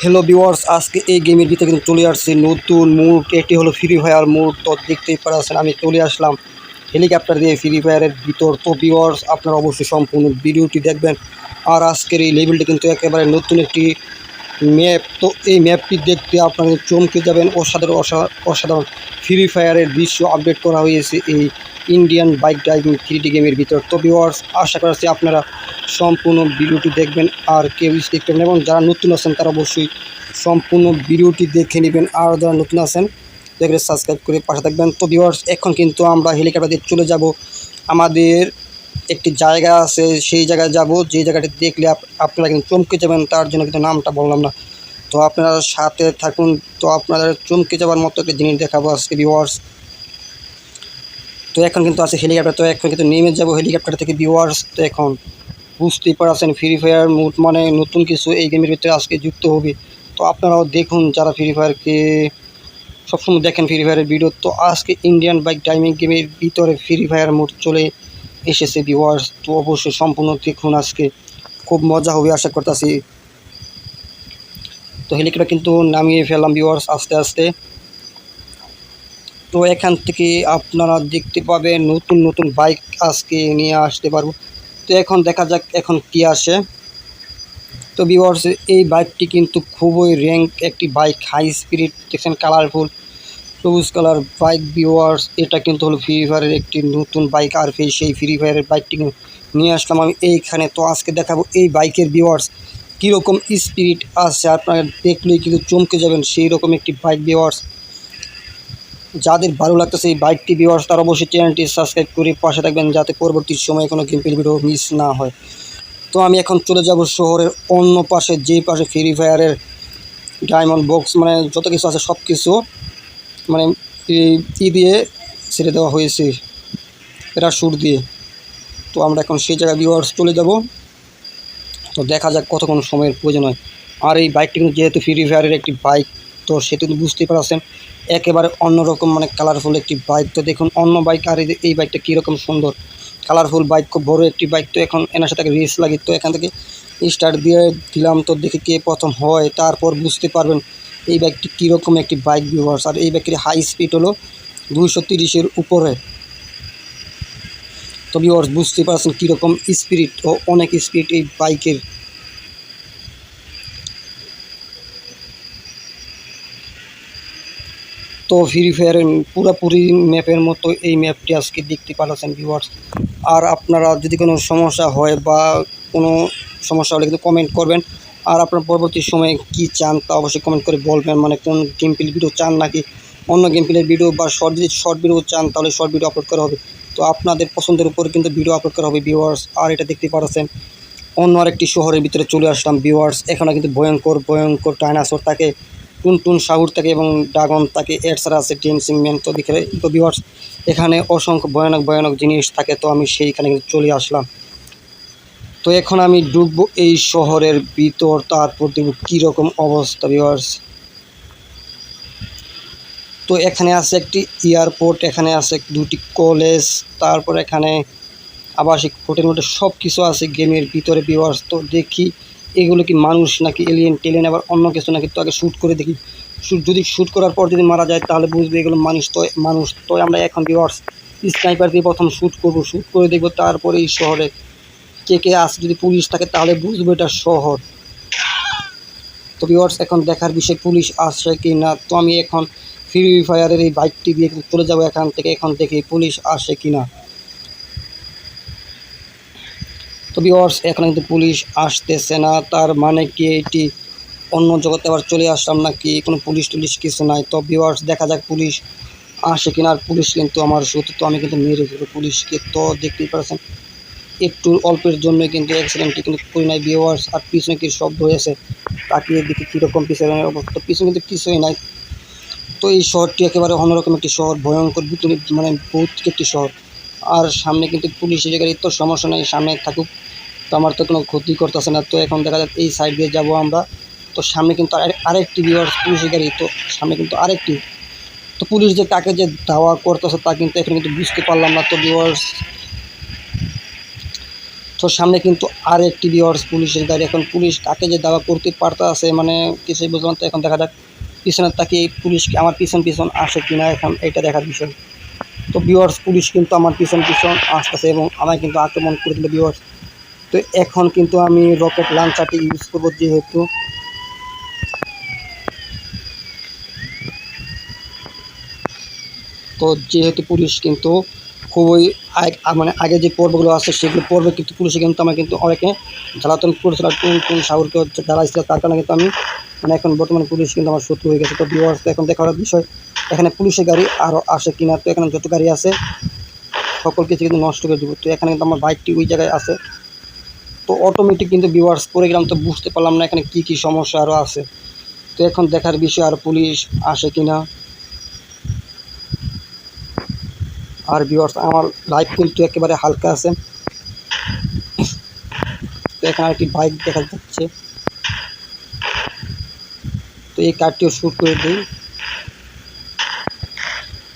Hello viewers, আজকে এই গেমের ভিতরে কিন্তু চলে আসছে নতুন মুড। এটি হলো ফ্রি ফায়ার মুড। তো দেখতেই পাচ্ছেন আমি চলে আসলাম হেলিকপ্টার দিয়ে ফ্রি ফায়ারের ভিতর। তো ভিউয়ার্স, আপনারা অবশ্যই সম্পূর্ণ ভিডিওটি দেখবেন। আর আজকের এই লেভেলটি কিন্তু একেবারে নতুন একটি ম্যাপ। তো এই ম্যাপটি দেখতে আপনারা চমকে যাবেন। অসাধারণ অসাধারণ ফ্রি ফায়ারের দৃশ্য আপডেট করা হয়েছে এই ইন্ডিয়ান বাইক ড্রাইভিং 3D গেমের ভিতর। তো ভিউয়ার্স, আশা করছি আপনারা সম্পূর্ণ ভিডিওটি দেখবেন আর কেউ স্কিপ করবেন, এবং যারা নতুন আছেন তারা অবশ্যই সম্পূর্ণ ভিডিওটি দেখে নেবেন। আর যারা নতুন আছেন দেখলে সাবস্ক্রাইব করে পাশে থাকবেন। তো ভিউয়ার্স, এখন কিন্তু আমরা হেলিকপ্টার দিয়ে চলে যাব আমাদের একটি জায়গা আছে, সেই জায়গায় যাব, যে জায়গাটি দেখলে আপনারা কিন্তু চমকে যাবেন। তার জন্য কিন্তু নামটা বললাম না। তো আপনারা সাথে থাকুন। তো আপনাদের চমকে যাওয়ার মতো একটা জিনিস দেখাবো আজকে ভিউয়ার্স। তো এখন কিন্তু আছে হেলিকপ্টার। তো এখন কিন্তু নেমে যাব হেলিকপ্টার থেকে ভিউয়ার্স। তো এখন বুঝতেই পারছেন ফ্রি ফায়ার মুড মানে নতুন কিছু এই গেমের ভিতরে আজকে যুক্ত হবে। তো আপনারাও দেখুন, যারা ফ্রি ফায়ারকে সবসময় দেখেন ফ্রি ফায়ারের ভিডিও। তো আজকে ইন্ডিয়ান বাইক ড্রাইভিং গেমের ভিতরে ফ্রি ফায়ার মুড চলে এসেছে ভিউয়ার্স। তো অবশ্যই সম্পূর্ণ দেখুন, আজকে খুব মজা হবে আশা করতেছি। তো হেলিকপ্টার কিন্তু নামিয়ে ফেললাম ভিউয়ার্স আস্তে আস্তে। তো এখান থেকে আপনারা দেখতে পাবেন নতুন নতুন বাইক আজকে নিয়ে আসতে পারবো। তো এখন দেখা যাক এখন কি আসে। তো ভিউয়ার্স, এই বাইকটি কিন্তু খুবই র্যাঙ্ক একটি বাইক, হাই স্পিড, দেখছেন কালারফুল সবুজ কালার বাইক ভিউয়ার্স। এটা কিন্তু হলো ফ্রি ফায়ারের একটি নতুন বাইক। আর সেই ফ্রি ফায়ারের বাইকটি নিয়ে আসলাম আমি এইখানে। তো আজকে দেখাবো এই বাইকের ভিউয়ার্স কীরকম স্পিড আছে, আপনারা দেখলেই কিন্তু চমকে যাবেন। সেই রকম একটি বাইক ভিউয়ার্স। যাদের ভালো লাগতেছে এই বাইকটি ভিউয়ার্স, তারা অবশ্যই চ্যানেলটি সাবস্ক্রাইব করে পাশে থাকবেন, যাতে পরবর্তী সময়ে কোনো গেম প্লে ভিডিও মিস না হয়। তো আমি এখন চলে যাব শহরের অন্য পাশে, যে পাশে ফ্রি ফায়ারের ডায়মন্ড বক্স মানে যত কিছু আছে সব কিছু মানে ই দিয়ে ছেড়ে দেওয়া হয়েছে, প্যারাশুট দিয়ে। তো আমরা এখন সেই জায়গায় ভিউয়ার্স চলে যাব। তো দেখা যাক কতক্ষণ সময়ের প্রয়োজন হয়। আর এই বাইকটি কিন্তু যেহেতু ফ্রি ফায়ারের একটি বাইক, তো সেটা কিন্তু বুঝতেই পারছেন একেবারে অন্যরকম মানে কালারফুল একটি বাইক। তো দেখুন অন্য বাইক আর এই বাইকটা কীরকম সুন্দর কালারফুল বাইক, খুব বড় একটি বাইক। তো এখন এনার সাথে রেস লাগি। তো এখান থেকে স্টার্ট দিয়ে দিলাম। তো দেখি কে প্রথম হয়, তারপর বুঝতে পারবেন এই বাইকটি কীরকম একটি বাইক ভিউয়ার্স। আর এই বাইকটির হাই স্পিড হলো 230-এর উপরে। তো ভিউয়ার্স বুঝতে পারছেন কীরকম স্পিড, ও অনেক স্পিড এই বাইকের। তো ফ্রি ফায়ারের পুরোপুরি ম্যাপের মতো এই ম্যাপটি আজকে দেখতে পাচ্ছেন ভিউয়ার্স। আর আপনারা যদি কোনো সমস্যা হয় বা কোনো সমস্যা হলে কিন্তু কমেন্ট করবেন। আর আপনার পরবর্তী সময়ে কি চান তা অবশ্যই কমেন্ট করে বলবেন, মানে কোন গেম প্লে ভিডিও চান, নাকি অন্য গেম প্লের ভিডিও বা যদি শর্ট ভিডিও চান তাহলে শর্ট ভিডিও আপলোড করা হবে। তো আপনাদের পছন্দের উপর কিন্তু ভিডিও আপলোড করা হবে ভিউয়ার্স। আর এটা দেখতে পাচ্ছেন অন্য আরেকটি শহরের ভিতরে চলে আসলাম ভিউয়ার্স। এখানে কিন্তু ভয়ঙ্কর ভয়ঙ্কর ডাইনোসর থাকে, টুনটুন সাহুর থাকে এবং ড্রাগন থাকে, এছাড়া আছে ডেন্সিং ম্যান। তো দেখে তো ভিউয়ার্স এখানে অসংখ্য ভয়ানক ভয়ানক জিনিস থাকে। তো আমি সেইখানে কিন্তু চলে আসলাম। তো এখন আমি ঢুকবো এই শহরের ভিতর, তারপর দেখব কীরকম অবস্থা ভিউয়ার্স। তো এখানে আছে একটি এয়ারপোর্ট, এখানে আছে দুটি কলেজ, তারপর এখানে আবাসিক হোটেল মোটেল সব কিছু আছে গেমের ভিতরে ভিউয়ার্স। তো দেখি এগুলো কি মানুষ নাকি এলিয়েন টেলিয়েন আবার অন্য কিছু নাকি। তো আগে শ্যুট করে দেখি, যদি শ্যুট করার পর যদি মারা যায় তাহলে বুঝবে এগুলো মানুষ। তো মানুষ তো আমরা এখন ভিউয়ার্স স্নাইপার দিয়ে প্রথম শ্যুট করবো, শ্যুট করে দেখবো তারপরে এই শহরে কে কে আসে। যদি পুলিশ থাকে তাহলে বুঝবো এটা শহর। তো ভিউয়ার্স এখন দেখার বিষয় পুলিশ আসে কি না। তো আমি এখন ফ্রি ফায়ারের এই বাইকটি দিয়ে চলে যাবো এখান থেকে, এখন দেখি পুলিশ আসে কি না। তো ভিউয়ার্স এখন কিন্তু পুলিশ আসতেছে না, তার মানে কি এটি অন্য জগতে আবার চলে আসলাম নাকি, কোনো পুলিশ টুলিশ কিছু নাই। তো ভিউয়ার্স দেখা যাক পুলিশ আসে কিনা। আর পুলিশ কিন্তু আমার শুধু, তো আমি কিন্তু মেরে ফেলবো পুলিশকে। তো দেখতেই পাচ্ছেন একটু অল্পের জন্য কিন্তু অ্যাক্সিডেন্টটি কিন্তু করি নাই ভিউয়ার্স। আর পিছনে কি শব্দ হয়েছে তাকিয়ে দেখি কীরকম পিছনের অবস্থা, পিছনে কিন্তু কিছুই নাই। তো এই শহরটি একেবারে অন্যরকম একটি শহর, ভয়ঙ্কর ভিতরে মানে ভৌতিক একটি শহর। আর সামনে কিন্তু পুলিশের গাড়ি, তো সমস্যা নেই সামনে থাকুক, তো আমার তো কোনো ক্ষতি করতেছে না। তো এখন দেখা যাচ্ছে এই সাইড দিয়ে যাবো আমরা। তো সামনে কিন্তু আরেকটি ভিউয়ার্স পুলিশের গাড়ি, তো সামনে কিন্তু আরেকটি। তো পুলিশ যে তাকে যে ধাওয়া করতেছে তা কিন্তু এখন কিন্তু বুঝতে পারলাম না। তো ভিউয়ার্স তো তো সামনে কিন্তু আর একটি ভিউয়ার্স পুলিশের গাড়ি। এখন পুলিশ কাকে যে দাওয়া করতে পারতাছে মানে কিছুই বুঝলাম। তো এখন দেখা যাক পিছনের তাকিয়ে পুলিশ আমার পিছন আসে কিনা, এখন এটা দেখার বিষয়। তো ভিউয়ার্স পুলিশ কিন্তু আমার পিছন আসতেছে এবং আমায় কিন্তু আক্রমণ করে দিল ভিউয়ার্স। তো এখন কিন্তু আমি রকেট লঞ্চারটি ইউজ করবো, যেহেতু পুলিশ কিন্তু খুবই মানে আগে যে পর্বগুলো আছে সেগুলো পর্বে কিন্তু পুলিশে কিন্তু আমার কিন্তু অনেকে জ্বালাতন করেছিল, কোন সাগরকে জ্বালাইছিল, তার কারণে কিন্তু আমি মানে এখন বর্তমানে পুলিশ কিন্তু আমার শত্রু হয়ে গেছে। তো ভিউয়ার্স এখন দেখার বিষয় এখানে পুলিশের গাড়ি আরও আসে কিনা। তো এখানে যত গাড়ি আছে সকল কিছু কিন্তু নষ্ট করে দেবো। তো এখানে কিন্তু আমার বাইকটি ওই জায়গায় আছে। তো অটোমেটিক কিন্তু ভিউয়ার্স পড়ে গেলাম, তো বুঝতে পারলাম না এখানে কী কী সমস্যা আরও আছে। তো এখন দেখার বিষয় আর পুলিশ আসে কিনা। আর ভিউয়ার্স আমার লাইফ কিন্তু একেবারে হালকা আছে। তো এখানে একটি বাইক দেখা যাচ্ছে, তো এই কারটিও শ্যুট করে দিই।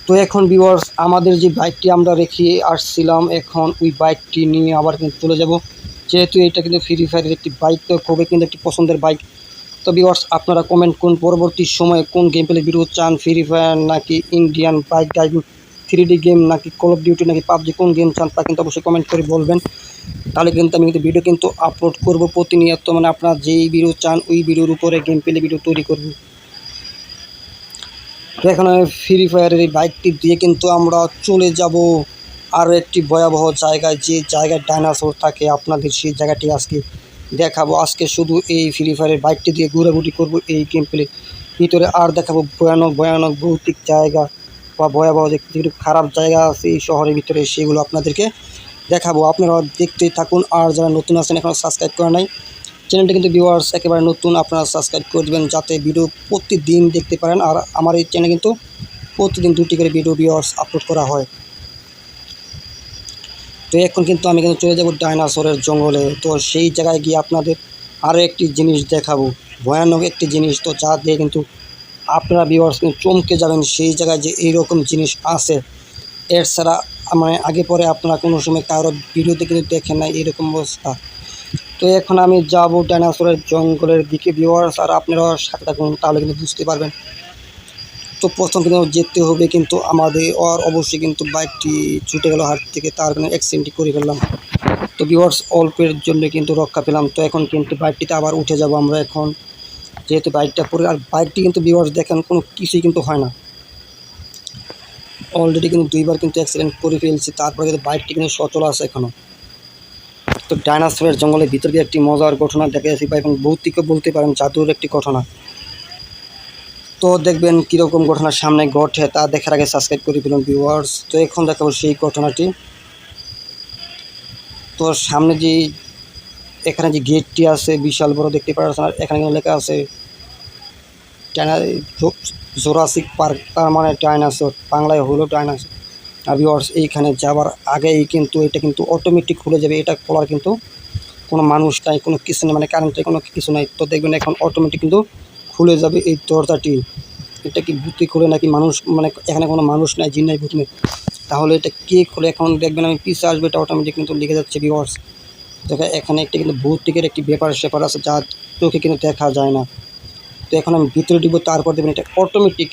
তো এখন ভিউয়ার্স আমাদের যে বাইকটি আমরা রেখে আসছিলাম, এখন ওই বাইকটি নিয়ে আবার কিন্তু চলে যাব, যেহেতু এটা কিন্তু ফ্রি ফায়ারের একটি বাইক, তো খুবই কিন্তু একটি পছন্দের বাইক। তো ভিউয়ার্স আপনারা কমেন্ট করুন পরবর্তী সময়ে কোন গেম প্লে ভিডিও চান, ফ্রি ফায়ার নাকি Indian bike driving 3D game নাকি কল অফ ডিউটি নাকি পাবজি, কোন গেম চান তা কিন্তু অবশ্যই কমেন্ট করে বলবেন। তাহলে কিন্তু আমি কিন্তু ভিডিও কিন্তু আপলোড করব প্রতিনিয়ত, মানে আপনারা যেই ভিডিও চান ওই ভিডিওর উপরে গেম প্লে ভিডিও তৈরি করব। তো এখানে ফ্রি ফায়ারের এই বাইকটি দিয়ে কিন্তু আমরা চলে যাব আরও একটি ভয়াবহ জায়গায়, যে জায়গায় ডাইনোসর থাকে। আপনাদের সেই জায়গাটি আজকে দেখাবো। আজকে শুধু এই ফ্রি ফায়ারের বাইকটি দিয়ে ঘোরাঘুরি করব এই গেম প্লের ভিতরে, আর দেখাবো ভয়ানক ভৌতিক জায়গা বা ভয়াবহ যে কিছু খারাপ জায়গা আছে এই শহরের ভিতরে, সেগুলো আপনাদেরকে দেখাবো। আপনারা দেখতেই থাকুন। আর যারা নতুন আছেন এখনও সাবস্ক্রাইব করা নাই, চ্যানেলটা কিন্তু ভিউয়ার্স একেবারে নতুন, আপনারা সাবস্ক্রাইব করে দেবেন যাতে ভিডিও প্রতিদিন দেখতে পারেন। আর আমার এই চ্যানেলে কিন্তু প্রতিদিন 2টি করে ভিডিও ভিউয়ার্স আপলোড করা হয়। তো এখন কিন্তু আমি কিন্তু চলে যাব ডাইনোসরের জঙ্গলে। তো সেই জায়গায় গিয়ে আপনাদের আরও একটি জিনিস দেখাবো, ভয়ানক একটি জিনিস, তো যা দিয়ে কিন্তু আপনারা ভিউয়ার্স কিন্তু চমকে যাবেন। সেই জায়গায় যে এইরকম জিনিস আছে, এর ছাড়া মানে আগে পরে আপনারা কোনো সময় কারো ভিডিওতে কিন্তু দেখেন না এরকম অবস্থা। তো এখন আমি যাব ডাইনোসরের জঙ্গলের দিকে ভিউয়ার্স, আর আপনারা সাথে থাকুন, তাহলে কিন্তু বুঝতে পারবেন। তো প্রথম কিন্তু যেতে হবে কিন্তু আমাদের, আর অবশ্যই কিন্তু বাইকটি ছুটে গেল হাত থেকে, তার কারণে অ্যাক্সিডেন্টটি করে ফেললাম। তো ভিউয়ার্স অল্পের জন্য কিন্তু রক্ষা পেলাম। তো এখন কিন্তু বাইকটিতে আবার উঠে যাব আমরা এখন, যেহেতু বাইকটা পরে, আর বাইকটি কিন্তু ভিউয়ার্স দেখেন কোনো কিছুই কিন্তু হয় না। অলরেডি কিন্তু 2বার কিন্তু অ্যাক্সিডেন্ট করে ফেলছি, তারপরে কিন্তু বাইকটি কিন্তু সচল আছে এখনও। তো ডাইনোসরের জঙ্গলের ভিতর দিয়ে একটি মজার ঘটনা দেখা যাচ্ছে, এবং ভৌতিকও বলতে পারেন, জাদুর একটি ঘটনা। তো দেখবেন কীরকম ঘটনা সামনে ঘটে, তা দেখার আগে সাবস্ক্রাইব করে ফেলুন ভিউয়ার্স। তো এখন দেখাবো সেই ঘটনাটি। তো সামনে যে এখানে যে গেটটি আছে বিশাল বড় দেখতে পাচ্ছেন, আর এখানে লেখা আছে জোরাসিক পার্ক, তার মানে ডাইনোসর, বাংলায় হলো ডাইনোসর। আর ভিউয়ার্স এইখানে যাওয়ার আগেই কিন্তু এটা কিন্তু অটোমেটিক খুলে যাবে, এটা খোলার কিন্তু কোনো মানুষ নাই, কোনো কিছু নেই, মানে কারেন্টের কোনো কিছু নাই। তো দেখবেন এখন অটোমেটিক কিন্তু খুলে যাবে এই দরজাটি। এটা কি ভূতে খুলে নাকি মানুষ, মানে এখানে কোনো মানুষ নাই, জিন নাই, ভূত নেই, তাহলে এটা কে খুলে? এখন দেখবেন আমি পিছে আসবে, এটা অটোমেটিক কিন্তু লিখে যাচ্ছে ভিউয়ার্স। দেখে এখানে একটা কিন্তু ভৌতিকের একটি ব্যাপার আছে, যা চোখে কিন্তু দেখা যায় না। তো এখন আমি ভিতরে দিব, তারপর দেখবেন এটা অটোমেটিক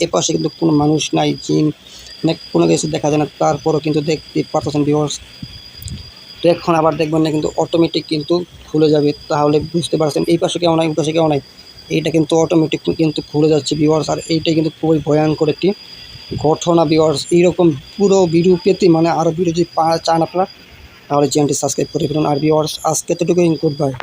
এ পাশে কিন্তু কোনো মানুষ নাই, জিন মানে কোনো কিছু দেখা যায় না, তারপরও কিন্তু দেখতে পারতেছেন ভিউয়ার্স। তো এখন আবার দেখবেন না কিন্তু অটোমেটিক কিন্তু খুলে যাবে, তাহলে বুঝতে পারছেন এই পাশে কেউ নাই, ওই পাশে কেউ নাই, এইটা কিন্তু অটোমেটিক কিন্তু খুলে যাচ্ছে ভিউয়ার্স। আর এইটাই কিন্তু খুবই ভয়ঙ্কর একটি ঘটনা ভিউয়ার্স। এইরকম পুরো ভিডিও পেতে, মানে আরও ভিডিও যদি চান আপনারা, তাহলে চ্যানেলটি সাবস্ক্রাইব করে ফেলুন। আর ভিউয়ার্স আজকে এতটুকুই, গুড বাই।